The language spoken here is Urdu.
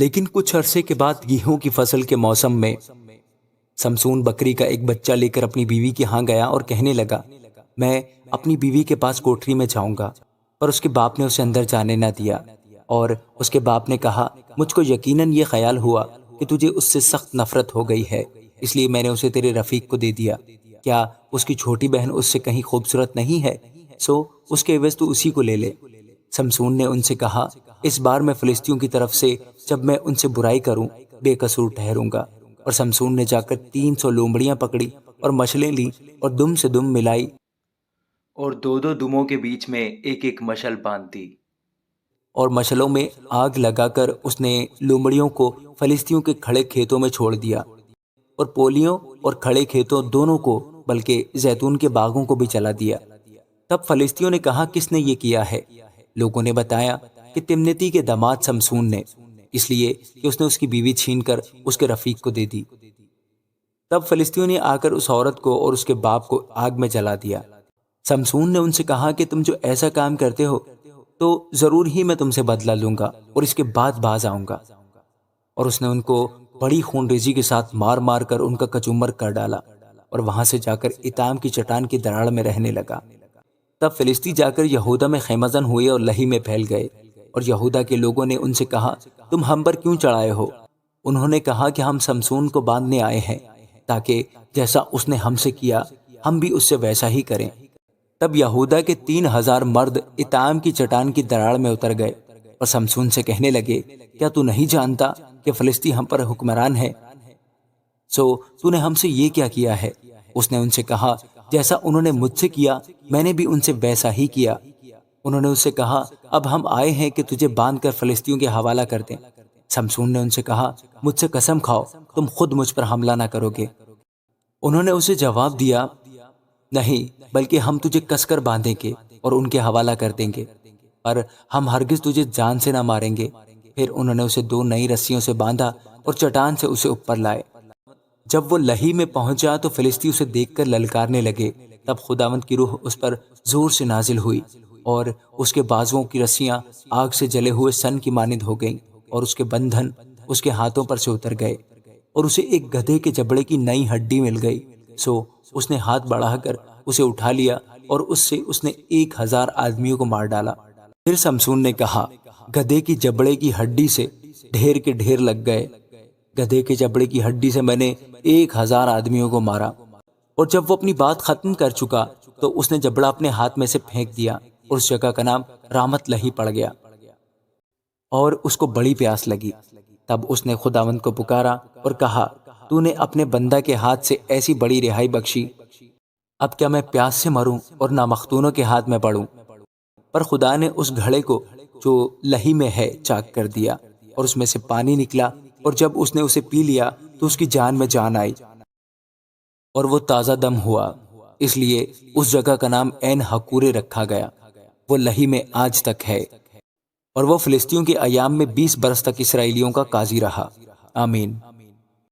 لیکن کچھ عرصے کے بعد گیہوں کی فصل کے موسم میں سمسون بکری کا ایک بچہ لے کر اپنی بیوی کے ہاں گیا اور کہنے لگا، میں اپنی بیوی کے پاس کوٹری میں جاؤں گا، پر اس کے باپ نے اسے اندر جانے نہ دیا، اور اس کے باپ نے کہا، مجھ کو یقیناً یہ خیال ہوا کہ تجھے اس سے سخت نفرت ہو گئی ہے، اس لیے میں نے اسے تیرے رفیق کو دے دیا۔ کیا اس کی چھوٹی بہن اس سے کہیں خوبصورت نہیں ہے؟ سو اس کے عوض تو اسی کو لے لے۔ سمسون نے ان سے کہا، اس بار میں فلسطینیوں کی طرف سے جب میں ان سے برائی کروں بے قصور ٹھہروں گا۔ اور سمسون نے جا کر 300 لومڑیاں پکڑی اور مشلیں لی اور دم سے دم ملائی اور دو دو دموں کے بیچ میں ایک ایک مشل باندھ دی، اور مشلوں میں آگ لگا کر اس نے لومڑیوں کو فلسطینیوں کے کھڑے کھیتوں میں چھوڑ دیا، اور پولیوں اور کھڑے کھیتوں دونوں کو، بلکہ زیتون کے باغوں کو بھی جلا دیا۔ تب فلسطینیوں نے کہا، کس نے یہ کیا ہے؟ لوگوں نے بتایا کہ تمنتی کے داماد سمسون نے، اس لیے کہ اس نے اس کی بیوی چھین کر اس کے رفیق کو دے دی۔ تب فلسطینیوں نے آ کر اس عورت کو اور اس کے باپ کو آگ میں جلا دیا۔ سمسون نے ان سے کہا کہ تم جو ایسا کام کرتے ہو تو ضرور ہی میں تم سے بدلہ لوں گا اور اس کے بعد باز آؤں گا۔ اور اس نے ان کو بڑی خون ریزی کے ساتھ مار مار کر ان کا کچومر کر ڈالا، اور وہاں سے جا کر اتام کی چٹان کی دراڑ میں رہنے لگا۔ تب فلسطی جا کر یہودا میں خیمہ زن ہوئے اور لہی میں پھیل گئے، اور یہودا کے لوگوں نے ان سے کہا، تم ہم پر کیوں چڑھائے ہو؟ انہوں نے کہا کہ ہم سمسون کو باندھنے آئے ہیں، تاکہ جیسا اس نے ہم سے کیا ہم بھی اس سے ویسا ہی کریں۔ تب یہودا کے 3,000 مرد اتام کی چٹان کی دراڑ میں اتر گئے اور سمسون سے کہنے لگے، کیا تو نہیں جانتا کہ فلسطی ہم پر حکمران ہے؟ سو تو نے ہم سے یہ کیا کیا ہے؟ اس نے ان سے کہا، جیسا انہوں نے مجھ سے کیا میں نے بھی ان سے ویسا ہی کیا۔ انہوں نے اس سے کہا، اب ہم آئے ہیں کہ تجھے باندھ کر فلسطینیوں کے حوالہ کر دیں۔ سمسون نے ان سے کہا، مجھ سے قسم کھاؤ تم خود مجھ پر حملہ نہ کرو گے۔ انہوں نے اسے جواب دیا، نہیں، بلکہ ہم تجھے کس کر باندھیں گے اور ان کے حوالہ کر دیں گے، پر ہم ہرگز تجھے جان سے نہ ماریں گے۔ پھر انہوں نے اسے 2 نئی رسیوں سے باندھا اور چٹان سے اسے اوپر لائے۔ جب وہ لہی میں پہنچا تو فلسطی اسے دیکھ کر للکارنے لگے۔ تب خداوند کی روح اس پر زور سے نازل ہوئی، اور اس کے بازوؤں کی رسیاں آگ سے جلے ہوئے سن کی مانند ہو گئیں، اور اس کے بندھن اس کے ہاتھوں پر سے اتر گئے، اور اسے ایک گدھے کے جبڑے کی نئی ہڈی مل گئی۔ سو اس نے ہاتھ بڑھا کر اسے اٹھا لیا، اور اس سے اس نے 1,000 آدمیوں کو مار ڈالا۔ پھر سمسون نے کہا، گدھے کی جبڑے کی ہڈی سے ڈھیر کے ڈھیر لگ گئے، گدھے کے جبڑے کی ہڈی سے میں نے 1,000 آدمیوں کو مارا۔ اور جب وہ اپنی بات ختم کر چکا تو اس نے جبڑا اپنے ہاتھ میں سے پھینک دیا، اور اس جگہ کا نام رامت لہی پڑ گیا، اور اس کو بڑی پیاس لگی۔ تب اس نے خداوند کو پکارا اور کہا، تو نے اپنے بندہ کے ہاتھ سے ایسی بڑی رہائی بخشی، اب کیا میں پیاس سے مروں اور نامختونوں کے ہاتھ میں پڑوں؟ پر خدا نے اس گھڑے کو جو لہی میں ہے چاک کر دیا، اور اس میں سے پانی نکلا، اور جب اس نے اسے پی لیا تو اس کی جان میں جان آئی، اور وہ تازہ دم ہوا۔ اس لیے اس جگہ کا نام عین حقورے رکھا گیا۔ وہ لہی میں آج تک ہے، اور وہ فلسطینیوں کے ایام میں 20 برس تک اسرائیلیوں کا قاضی رہا۔ آمین۔